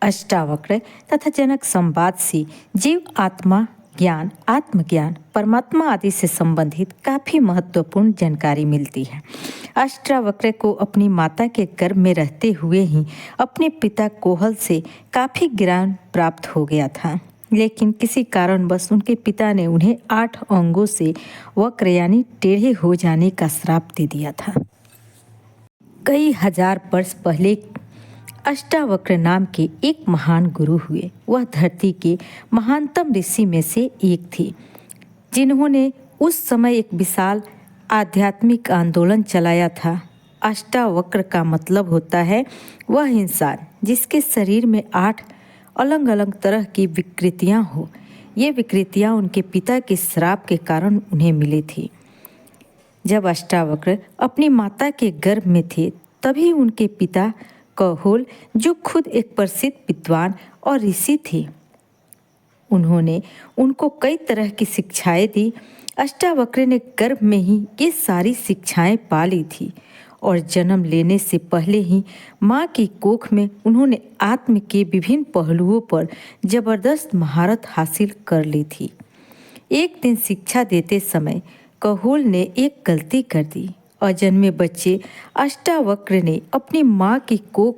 अष्टावक्र तथा जनक संवाद से जीव आत्मा ज्ञान, आत्मज्ञान, परमात्मा आदि से संबंधित काफी महत्वपूर्ण जानकारी मिलती है। अष्टावक्र को अपनी माता के गर्भ में रहते हुए ही अपने पिता कोहल से काफी ज्ञान प्राप्त हो गया था, लेकिन किसी कारणवश उनके पिता ने उन्हें 8 अंगों से वक्र यानी टेढ़े हो जाने का श्राप दे दिया था। कई हजार वर्ष पहले अष्टावक्र नाम के एक महान गुरु हुए। वह धरती के महानतम ऋषि में से एक थे, जिन्होंने उस समय एक विशाल आध्यात्मिक आंदोलन चलाया था। अष्टावक्र का मतलब होता है वह इंसान जिसके शरीर में 8 अलग अलग तरह की विकृतियां हो। ये विकृतियां उनके पिता के श्राप के कारण उन्हें मिली थी। जब अष्टावक्र अपनी माता के गर्भ में थे तभी उनके पिता कहोल, जो खुद एक प्रसिद्ध विद्वान और ऋषि थे, उन्होंने उनको कई तरह की शिक्षाएं दी। अष्टावक्र ने गर्भ में ही ये सारी शिक्षाएं पा ली थी और जन्म लेने से पहले ही माँ की कोख में उन्होंने आत्म के विभिन्न पहलुओं पर जबरदस्त महारत हासिल कर ली थी। एक दिन शिक्षा देते समय कहोल ने एक गलती कर दी। अजन्मे बच्चे अष्टावक्र ने अपनी माँ की कोख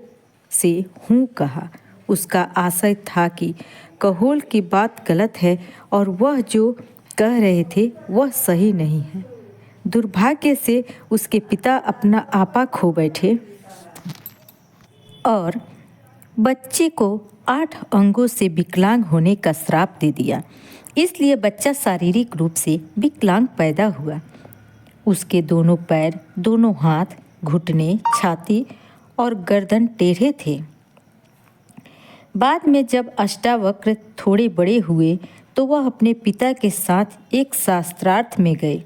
से हूँ कहा। उसका आशय था कि कहोल की बात गलत है और वह जो कह रहे थे वह सही नहीं है। दुर्भाग्य से उसके पिता अपना आपा खो बैठे और बच्चे को 8 अंगों से विकलांग होने का श्राप दे दिया। इसलिए बच्चा शारीरिक रूप से विकलांग पैदा हुआ। उसके दोनों पैर, दोनों हाथ, घुटने, छाती और गर्दन टेढ़े थे। बाद में जब अष्टावक्र थोड़े बड़े हुए तो वह अपने पिता के साथ एक शास्त्रार्थ में गए,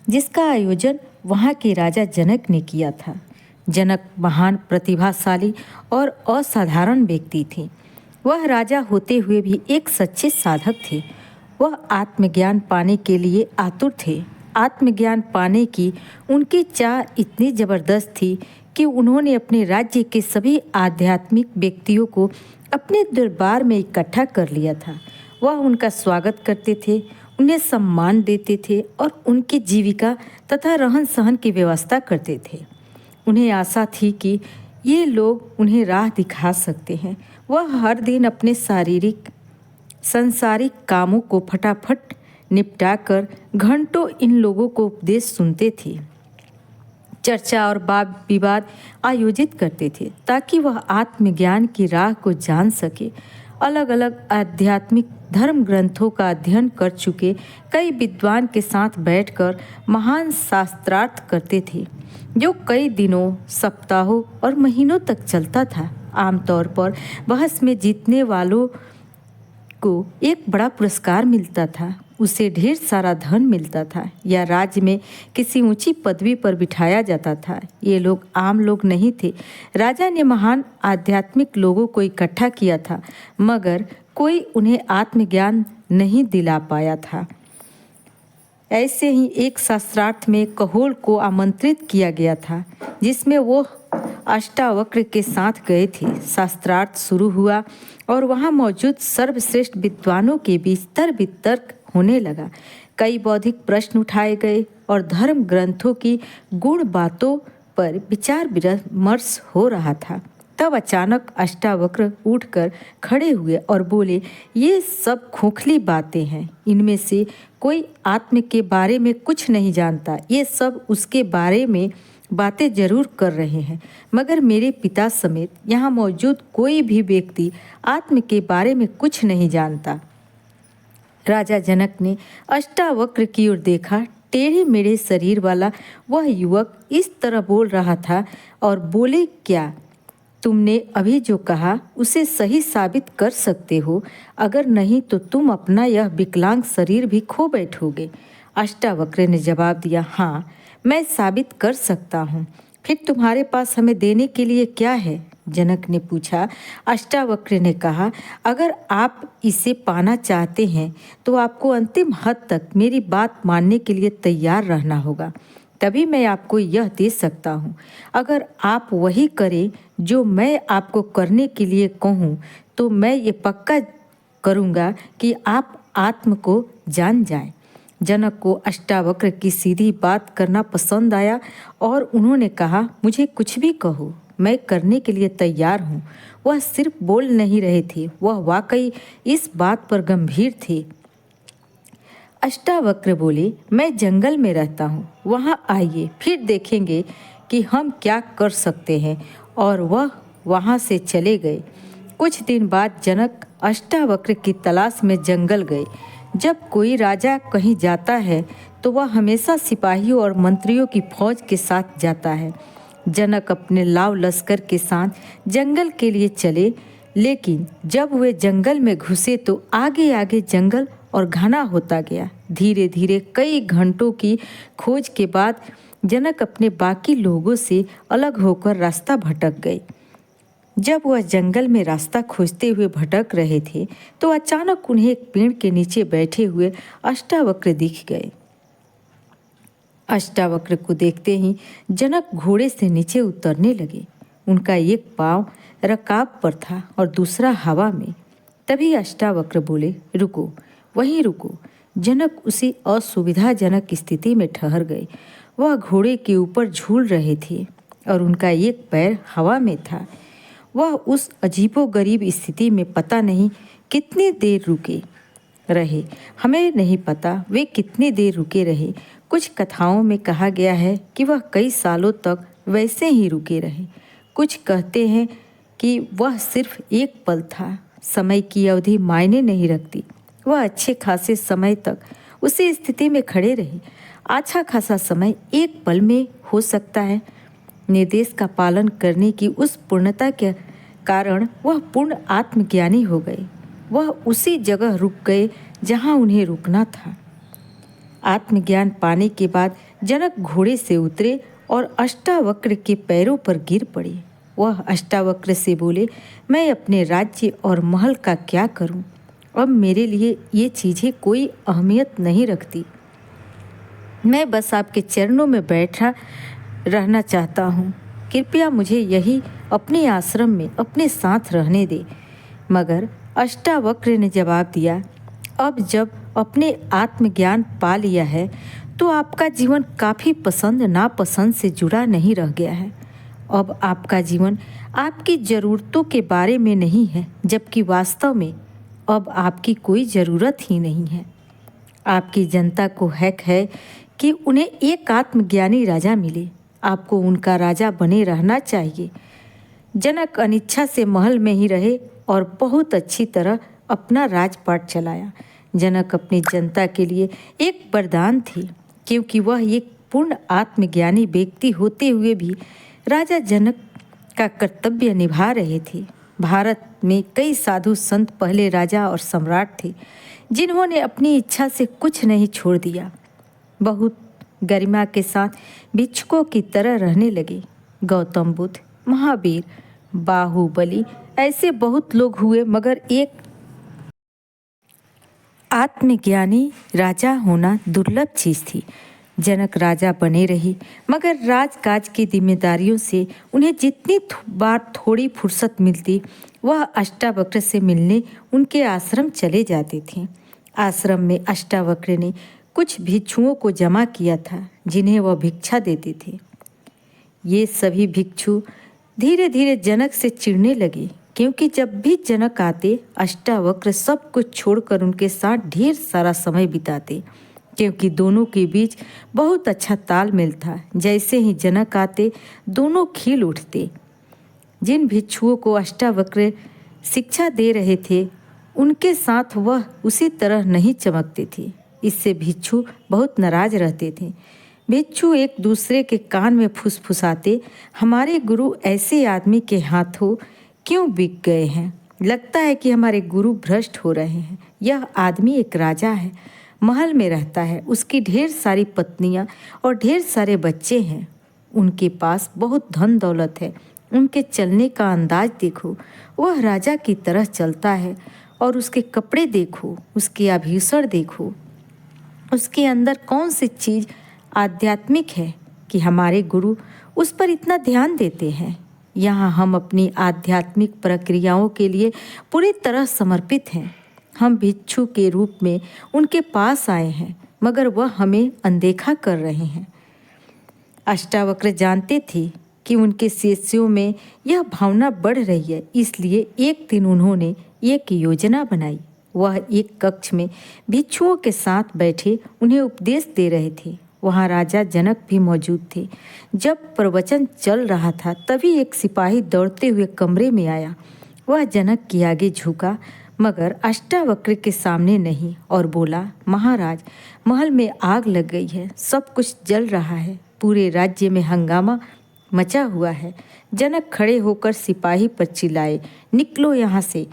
जिसका आयोजन वहाँ के राजा जनक ने किया था। जनक महान प्रतिभाशाली और असाधारण व्यक्ति थे। वह राजा होते हुए भी एक सच्चे साधक थे। वह आत्मज्ञान पाने के लिए आतुर थे। आत्मज्ञान पाने की उनकी चाह इतनी जबरदस्त थी कि उन्होंने अपने राज्य के सभी आध्यात्मिक व्यक्तियों को अपने दरबार में इकट्ठा कर लिया था। वह उनका स्वागत करते थे, उन्हें सम्मान देते थे और उनकी जीविका तथा रहन सहन की व्यवस्था करते थे। उन्हें आशा थी कि ये लोग उन्हें राह दिखा सकते हैं। वह हर दिन अपने सांसारिक कामों को फटाफट निपटाकर घंटों इन लोगों को उपदेश सुनते थे, चर्चा और वाद विवाद आयोजित करते थे ताकि वह आत्मज्ञान की राह को जान सके। अलग अलग आध्यात्मिक धर्म ग्रंथों का अध्ययन कर चुके कई विद्वान के साथ बैठकर महान शास्त्रार्थ करते थे, जो कई दिनों, सप्ताहों और महीनों तक चलता था। आमतौर पर बहस में जीतने वालों को एक बड़ा पुरस्कार मिलता था, उसे ढेर सारा धन मिलता था या राज्य में किसी ऊंची पदवी पर बिठाया जाता था। ये लोग आम लोग नहीं थे। राजा ने महान आध्यात्मिक लोगों को इकट्ठा किया था, मगर कोई उन्हें आत्मज्ञान नहीं दिला पाया था। ऐसे ही एक शास्त्रार्थ में कहोल को आमंत्रित किया गया था, जिसमें वो अष्टावक्र के साथ गए थे। शास्त्रार्थ शुरू हुआ और वहाँ मौजूद सर्वश्रेष्ठ विद्वानों के बीच तर्क होने लगा। कई बौद्धिक प्रश्न उठाए गए और धर्म ग्रंथों की गूढ़ बातों पर विचार विमर्श हो रहा था। तब अचानक अष्टावक्र उठकर खड़े हुए और बोले, ये सब खोखली बातें हैं। इनमें से कोई आत्म के बारे में कुछ नहीं जानता। ये सब उसके बारे में बातें जरूर कर रहे हैं, मगर मेरे पिता समेत यहाँ मौजूद कोई भी व्यक्ति आत्म के बारे में कुछ नहीं जानता। राजा जनक ने अष्टावक्र की ओर देखा। टेढ़े मेढ़े शरीर वाला वह युवक इस तरह बोल रहा था और बोले, क्या तुमने अभी जो कहा उसे सही साबित कर सकते हो? अगर नहीं तो तुम अपना यह विकलांग शरीर भी खो बैठोगे। अष्टावक्र ने जवाब दिया, हाँ, मैं साबित कर सकता हूँ। फिर तुम्हारे पास हमें देने के लिए क्या है? जनक ने पूछा। अष्टावक्र ने कहा, अगर आप इसे पाना चाहते हैं तो आपको अंतिम हद तक मेरी बात मानने के लिए तैयार रहना होगा। तभी मैं आपको यह दे सकता हूँ। अगर आप वही करें जो मैं आपको करने के लिए कहूँ तो मैं ये पक्का करूँगा कि आप आत्म को जान जाएं। जनक को अष्टावक्र की सीधी बात करना पसंद आया और उन्होंने कहा, मुझे कुछ भी कहो, मैं करने के लिए तैयार हूँ। वह सिर्फ बोल नहीं रहे थे, वह वाकई इस बात पर गंभीर थे। अष्टावक्र बोले, मैं जंगल में रहता हूँ, वहाँ आइए, फिर देखेंगे कि हम क्या कर सकते हैं। और वह वहाँ से चले गए। कुछ दिन बाद जनक अष्टावक्र की तलाश में जंगल गए। जब कोई राजा कहीं जाता है तो वह हमेशा सिपाहियों और मंत्रियों की फौज के साथ जाता है। जनक अपने लाव लश्कर के साथ जंगल के लिए चले, लेकिन जब वे जंगल में घुसे तो आगे आगे जंगल और घना होता गया। धीरे धीरे कई घंटों की खोज के बाद जनक अपने बाकी लोगों से अलग होकर रास्ता भटक गए। जब वह जंगल में रास्ता खोजते हुए भटक रहे थे तो अचानक उन्हें एक पेड़ के नीचे बैठे हुए अष्टावक्र दिख गए। अष्टावक्र को देखते ही जनक घोड़े से नीचे उतरने लगे। उनका एक पांव रकाब पर था और दूसरा हवा में। तभी अष्टावक्र बोले, रुको, वहीं रुको। जनक उसी असुविधाजनक स्थिति में ठहर गए। वह घोड़े के ऊपर झूल रहे थे और उनका एक पैर हवा में था। वह उस अजीबोगरीब स्थिति में पता नहीं कितनी देर रुके रहे। हमें नहीं पता वे कितनी देर रुके रहे। कुछ कथाओं में कहा गया है कि वह कई सालों तक वैसे ही रुके रहे। कुछ कहते हैं कि वह सिर्फ एक पल था। समय की अवधि मायने नहीं रखती। वह अच्छे खासे समय तक उसी स्थिति में खड़े रहे। अच्छा खासा समय एक पल में हो सकता है। निर्देश का पालन करने की उस पूर्णता के कारण वह पूर्ण आत्मज्ञानी हो गए। वह उसी जगह रुक गए जहां उन्हें रुकना था। आत्मज्ञान पाने के बाद जनक घोड़े से उतरे और अष्टावक्र के पैरों पर गिर पड़े। वह अष्टावक्र से बोले, मैं अपने राज्य और महल का क्या करूं? अब मेरे लिए ये चीज़ें कोई अहमियत नहीं रखती। मैं बस आपके चरणों में बैठा रहना चाहता हूँ। कृपया मुझे यही अपने आश्रम में अपने साथ रहने दे। मगर अष्टावक्र ने जवाब दिया, अब जब अपने आत्मज्ञान पा लिया है तो आपका जीवन काफ़ी पसंद नापसंद से जुड़ा नहीं रह गया है। अब आपका जीवन आपकी ज़रूरतों के बारे में नहीं है, जबकि वास्तव में अब आपकी कोई ज़रूरत ही नहीं है। आपकी जनता को हक है कि उन्हें एक आत्मज्ञानी राजा मिले। आपको उनका राजा बने रहना चाहिए। जनक अनिच्छा से महल में ही रहे और बहुत अच्छी तरह अपना राजपाट चलाया। जनक अपनी जनता के लिए एक वरदान थे, क्योंकि वह एक पूर्ण आत्मज्ञानी व्यक्ति होते हुए भी राजा जनक का कर्तव्य निभा रहे थे। भारत में कई साधु संत पहले राजा और सम्राट थे जिन्होंने अपनी इच्छा से कुछ नहीं छोड़ दिया। बहुत गरिमा के साथ भिक्षुकों की तरह रहने लगे। गौतम बुद्ध, महावीर, बाहुबली, ऐसे बहुत लोग हुए, मगर एक आत्मज्ञानी राजा होना दुर्लभ चीज़ थी। जनक राजा बने रही, मगर राजकाज की जिम्मेदारियों से उन्हें जितनी बार थोड़ी फुर्सत मिलती वह अष्टावक्र से मिलने उनके आश्रम चले जाते थे। आश्रम में अष्टावक्र ने कुछ भिक्षुओं को जमा किया था जिन्हें वह भिक्षा देते थे। ये सभी भिक्षु धीरे धीरे जनक से चिढ़ने लगे, क्योंकि जब भी जनक आते अष्टावक्र सब कुछ छोड़कर उनके साथ ढेर सारा समय बिताते, क्योंकि दोनों के बीच बहुत अच्छा तालमेल था। जैसे ही जनक आते दोनों खिल उठते। जिन भिक्षुओं को अष्टावक्र शिक्षा दे रहे थे उनके साथ वह उसी तरह नहीं चमकते थे। इससे भिक्षु बहुत नाराज रहते थे। भिक्षु एक दूसरे के कान में फुसफुसाते, हमारे गुरु ऐसे आदमी के हाथों क्यों बिक गए हैं? लगता है कि हमारे गुरु भ्रष्ट हो रहे हैं। यह आदमी एक राजा है, महल में रहता है, उसकी ढेर सारी पत्नियां और ढेर सारे बच्चे हैं। उनके पास बहुत धन दौलत है। उनके चलने का अंदाज देखो, वह राजा की तरह चलता है। और उसके कपड़े देखो, उसके आभूषण देखो, उसके अंदर कौन सी चीज़ आध्यात्मिक है कि हमारे गुरु उस पर इतना ध्यान देते हैं। यहाँ हम अपनी आध्यात्मिक प्रक्रियाओं के लिए पूरी तरह समर्पित हैं। हम भिक्षु के रूप में उनके पास आए हैं, मगर वह हमें अनदेखा कर रहे हैं। अष्टावक्र जानते थे कि उनके शिष्यों में यह भावना बढ़ रही है, इसलिए एक दिन उन्होंने एक योजना बनाई। वह एक कक्ष में भिक्षुओं के साथ बैठे उन्हें उपदेश दे रहे थे। वहाँ राजा जनक भी मौजूद थे। जब प्रवचन चल रहा था तभी एक सिपाही दौड़ते हुए कमरे में आया। वह जनक के आगे झुका, मगर अष्टावक्र के सामने नहीं, और बोला, महाराज, महल में आग लग गई है, सब कुछ जल रहा है, पूरे राज्य में हंगामा मचा हुआ है। जनक खड़े होकर सिपाही पर चिल्लाए, निकलो यहाँ से।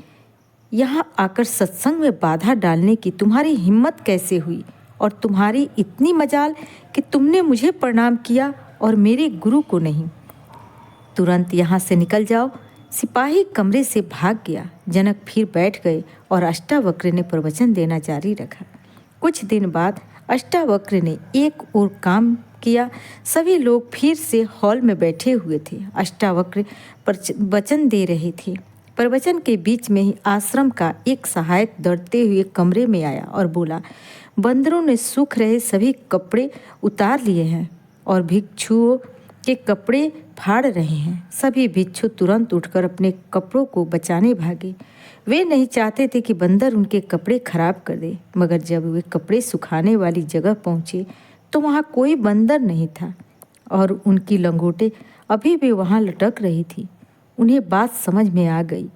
यहाँ आकर सत्संग में बाधा डालने की तुम्हारी हिम्मत कैसे हुई? और तुम्हारी इतनी मजाल कि तुमने मुझे प्रणाम किया और मेरे गुरु को नहीं। तुरंत यहाँ से निकल जाओ। सिपाही कमरे से भाग गया। जनक फिर बैठ गए और अष्टावक्र ने प्रवचन देना जारी रखा। कुछ दिन बाद अष्टावक्र ने एक और काम किया। सभी लोग फिर से हॉल में बैठे हुए थे। अष्टावक्र प्रवचन दे रहे थे। प्रवचन के बीच में ही आश्रम का एक सहायक दौड़ते हुए कमरे में आया और बोला, बंदरों ने सूख रहे सभी कपड़े उतार लिए हैं और भिक्षुओं के कपड़े फाड़ रहे हैं। सभी भिक्षु तुरंत उठकर अपने कपड़ों को बचाने भागे। वे नहीं चाहते थे कि बंदर उनके कपड़े खराब कर दे, मगर जब वे कपड़े सुखाने वाली जगह पहुंचे तो वहां कोई बंदर नहीं था और उनकी लंगोटें अभी भी वहां लटक रही थी। उन्हें बात समझ में आ गई।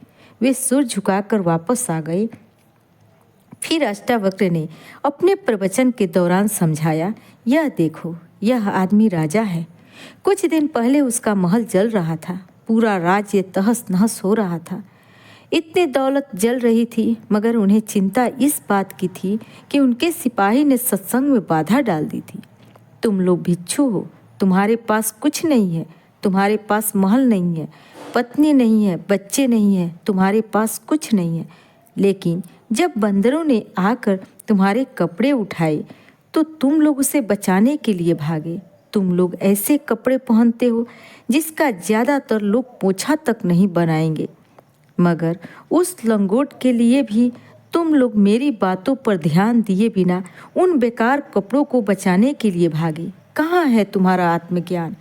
वे सिर झुकाकर वापस आ गए। फिर अष्टावक्र ने अपने प्रवचन के दौरान समझाया, यह देखो, यह आदमी राजा है। कुछ दिन पहले उसका महल जल रहा था, पूरा राज्य तहस नहस हो रहा था। इतनी दौलत जल रही थी, मगर उन्हें चिंता इस बात की थी कि उनके सिपाही ने सत्संग में बाधा डाल दी थी। तुम लोग भिक्षु हो, तुम्हारे पास कुछ नहीं है, तुम्हारे पास महल नहीं है, पत्नी नहीं है, बच्चे नहीं है, तुम्हारे पास कुछ नहीं है। लेकिन जब बंदरों ने आकर तुम्हारे कपड़े उठाए तो तुम लोग उसे बचाने के लिए भागे। तुम लोग ऐसे कपड़े पहनते हो जिसका ज़्यादातर लोग पोछा तक नहीं बनाएंगे, मगर उस लंगोट के लिए भी तुम लोग मेरी बातों पर ध्यान दिए बिना उन बेकार कपड़ों को बचाने के लिए भागे। कहाँ है तुम्हारा आत्मज्ञान?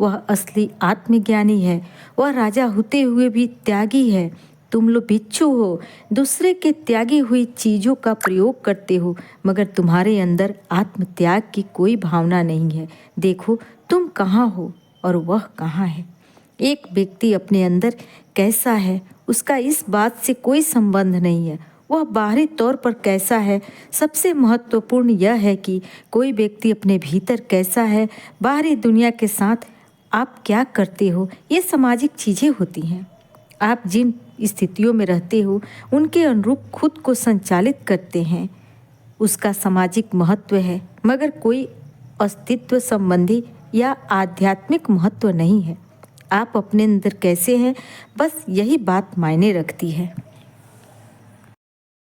वह असली आत्मज्ञानी है, वह राजा होते हुए भी त्यागी है। तुम लोग भिक्षु हो, दूसरे के त्यागी हुई चीज़ों का प्रयोग करते हो, मगर तुम्हारे अंदर आत्मत्याग की कोई भावना नहीं है। देखो तुम कहाँ हो और वह कहाँ है। एक व्यक्ति अपने अंदर कैसा है उसका इस बात से कोई संबंध नहीं है, वह बाहरी तौर पर कैसा है। सबसे महत्वपूर्ण यह है कि कोई व्यक्ति अपने भीतर कैसा है। बाहरी दुनिया के साथ आप क्या करते हो, ये सामाजिक चीज़ें होती हैं। आप जिन स्थितियों में रहते हो उनके अनुरूप खुद को संचालित करते हैं, उसका सामाजिक महत्व है, मगर कोई अस्तित्व संबंधी या आध्यात्मिक महत्व नहीं है। आप अपने अंदर कैसे हैं, बस यही बात मायने रखती है।